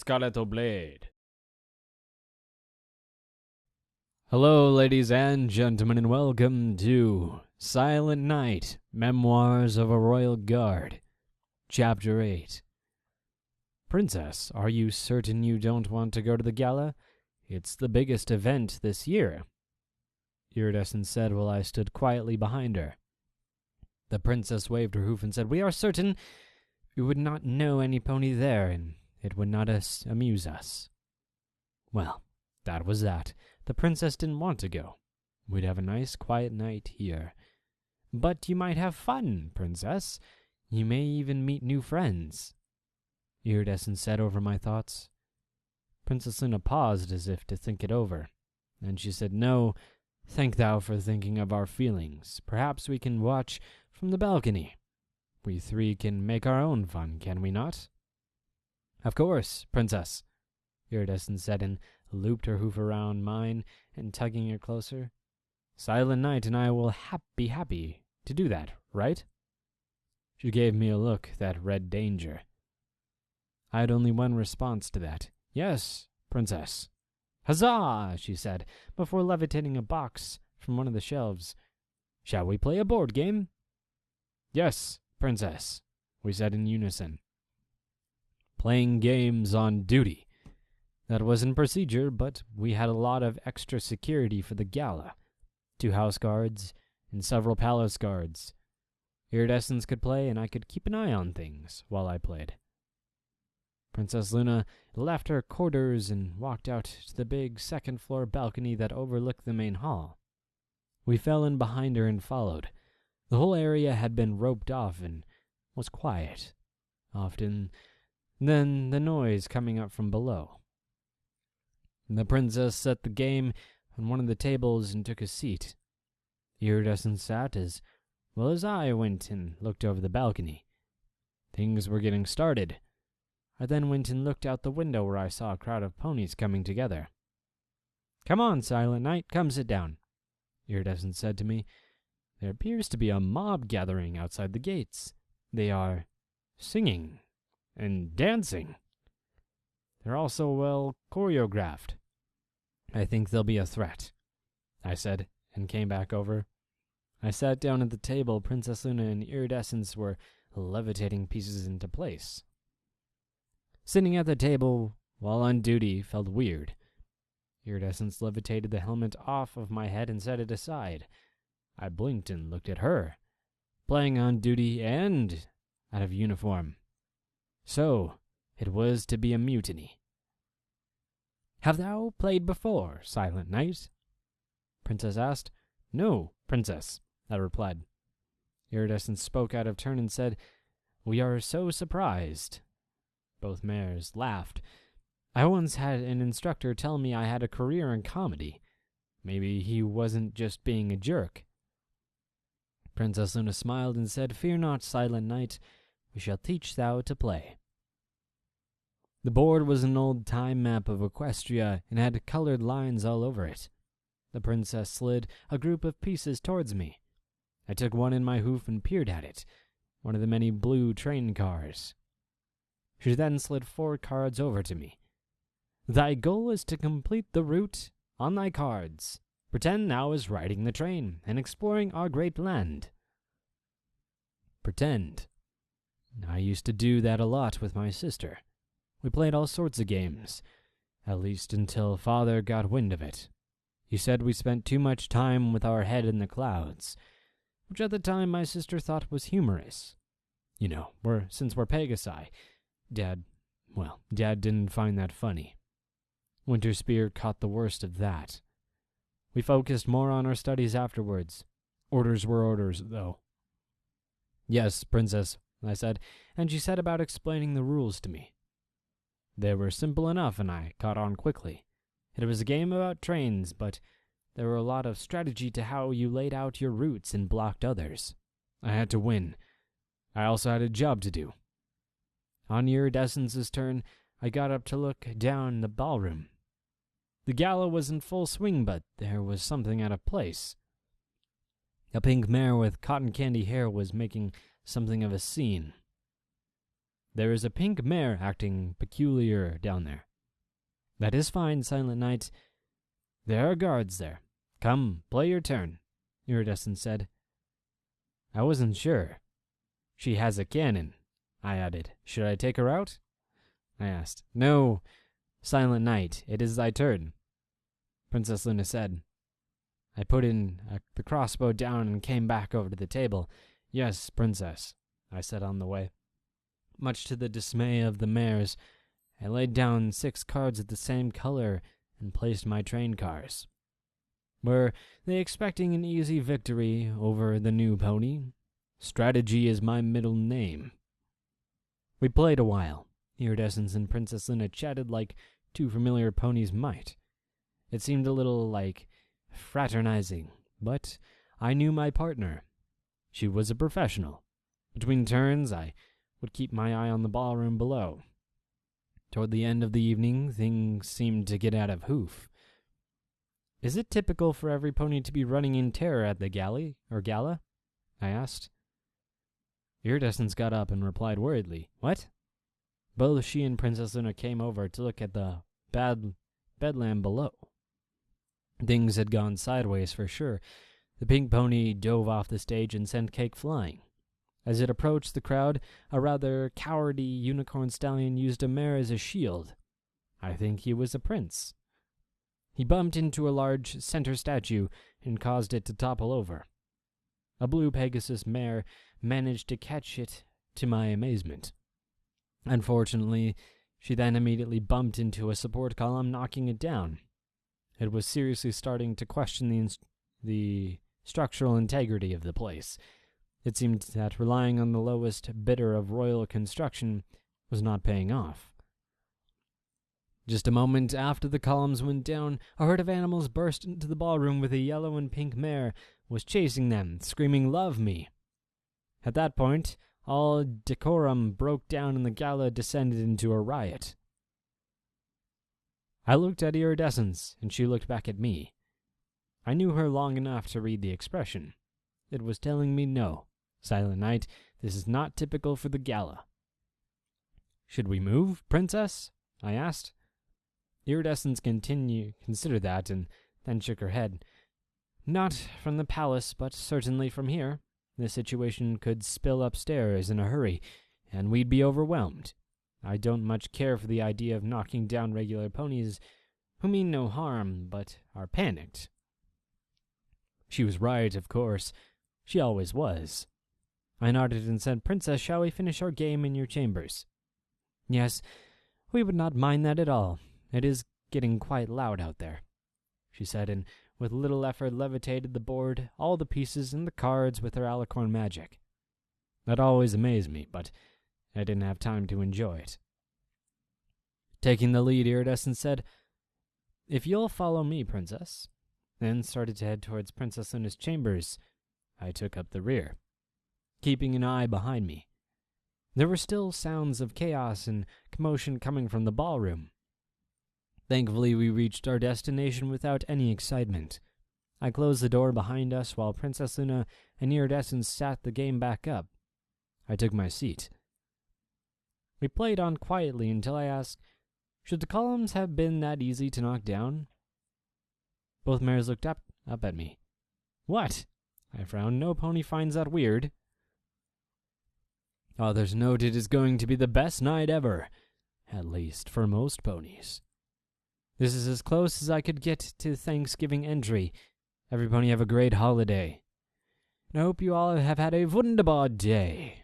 Scarlett Blade. Hello, ladies and gentlemen, and welcome to Silent Night, Memoirs of a Royal Guard, Chapter 8. Princess, are you certain you don't want to go to the gala? It's the biggest event this year, Iridescent said while I stood quietly behind her. The princess waved her hoof and said, "We are certain you would not know any pony there, and it would not amuse us." Well, that was that. The princess didn't want to go. We'd have a nice, quiet night here. "But you might have fun, princess. You may even meet new friends," Iridescent said over my thoughts. Princess Luna paused as if to think it over. Then she said, "No, thank thou for thinking of our feelings. Perhaps we can watch from the balcony. We three can make our own fun, can we not?" "Of course, princess," Iridescent said, and looped her hoof around mine and tugging her closer. "Silent Night and I will be happy to do that, right?" She gave me a look that read danger. I had only one response to that. "Yes, princess." "Huzzah!" she said, before levitating a box from one of the shelves. "Shall we play a board game?" "Yes, princess," we said in unison. Playing games on duty. That wasn't procedure, but we had a lot of extra security for the gala. 2 house guards and several palace guards. Iridescence could play, and I could keep an eye on things while I played. Princess Luna left her quarters and walked out to the big second-floor balcony that overlooked the main hall. We fell in behind her and followed. The whole area had been roped off and was quiet. Often, then the noise coming up from below. The princess set the game on one of the tables and took a seat. Iridescent sat as well as I went and looked over the balcony. Things were getting started. I then went and looked out the window where I saw a crowd of ponies coming together. "Come on, Silent Night, come sit down," Iridescent said to me. "There appears to be a mob gathering outside the gates. They are singing and dancing. They're also well choreographed. I think they'll be a threat," I said, and came back over. I sat down at the table. Princess Luna and Iridescence were levitating pieces into place. Sitting at the table while on duty felt weird. Iridescence levitated the helmet off of my head and set it aside. I blinked and looked at her, playing on duty and out of uniform. So, it was to be a mutiny. "Have thou played before, Silent Night?" Princess asked. "No, princess," I replied. Iridescent spoke out of turn and said, "We are so surprised." Both mares laughed. I once had an instructor tell me I had a career in comedy. Maybe he wasn't just being a jerk. Princess Luna smiled and said, "Fear not, Silent Night. We shall teach thou to play." The board was an old-time map of Equestria and had colored lines all over it. The princess slid a group of pieces towards me. I took one in my hoof and peered at it, one of the many blue train cars. She then slid 4 cards over to me. "Thy goal is to complete the route on thy cards. Pretend thou is riding the train and exploring our great land." Pretend. I used to do that a lot with my sister. We played all sorts of games, at least until Father got wind of it. He said we spent too much time with our head in the clouds, which at the time my sister thought was humorous. You know, since we're Pegasi, Dad didn't find that funny. Winterspear caught the worst of that. We focused more on our studies afterwards. Orders were orders, though. "Yes, princess," I said, and she set about explaining the rules to me. They were simple enough, and I caught on quickly. It was a game about trains, but there were a lot of strategy to how you laid out your routes and blocked others. I had to win. I also had a job to do. On Iridescence's turn, I got up to look down the ballroom. The gala was in full swing, but there was something out of place. A pink mare with cotton candy hair was making something of a scene. There is a pink mare acting peculiar down there." "That is fine, Silent Night. There are guards there. Come, play your turn," Iridescent said. I wasn't sure. "She has a cannon," I added. "Should I take her out?" I asked. "No, Silent Night, it is thy turn," Princess Luna said. I put the crossbow down and came back over to the table. "Yes, Princess," I said on the way. Much to the dismay of the mares, I laid down 6 cards of the same color and placed my train cars. Were they expecting an easy victory over the new pony? Strategy is my middle name. We played a while. Iridescence and Princess Luna chatted like 2 familiar ponies might. It seemed a little like fraternizing, but I knew my partner. She was a professional. Between turns, I would keep my eye on the ballroom below. Toward the end of the evening, things seemed to get out of hoof. "Is it typical for every pony to be running in terror at the gala?" I asked. Iridescence got up and replied worriedly, "What?" Both she and Princess Luna came over to look at the bedlam below. Things had gone sideways for sure. The pink pony dove off the stage and sent cake flying. As it approached the crowd, a rather cowardly unicorn stallion used a mare as a shield. I think he was a prince. He bumped into a large center statue and caused it to topple over. A blue Pegasus mare managed to catch it, to my amazement. Unfortunately, she then immediately bumped into a support column, knocking it down. It was seriously starting to question the structural integrity of the place. It seemed that relying on the lowest bidder of royal construction was not paying off. Just a moment after the columns went down, a herd of animals burst into the ballroom with a yellow and pink mare was chasing them, screaming, "Love me!" At that point, all decorum broke down and the gala descended into a riot. I looked at Iridescence, and she looked back at me. I knew her long enough to read the expression. It was telling me no. Silent Night, this is not typical for the gala. "Should we move, Princess?" I asked. Iridescence considered that and then shook her head. "Not from the palace, but certainly from here. The situation could spill upstairs in a hurry, and we'd be overwhelmed. I don't much care for the idea of knocking down regular ponies who mean no harm, but are panicked." She was right, of course. She always was. I nodded and said, "Princess, shall we finish our game in your chambers?" "Yes, we would not mind that at all. It is getting quite loud out there," she said, and with little effort levitated the board, all the pieces, and the cards with her alicorn magic. That always amazed me, but I didn't have time to enjoy it. Taking the lead, Iridescence said, "If you'll follow me, Princess," then started to head towards Princess Luna's chambers. I took up the rear, keeping an eye behind me. There were still sounds of chaos and commotion coming from the ballroom. Thankfully, we reached our destination without any excitement. I closed the door behind us while Princess Luna and Iridescence sat the game back up. I took my seat. We played on quietly until I asked, "Should the columns have been that easy to knock down?" Both mares looked up at me. "What?" I frowned. "No pony finds that weird." Others noted it is going to be the best night ever, at least for most ponies. This is as close as I could get to Thanksgiving entry. Every pony have a great holiday. And I hope you all have had a wunderbar day.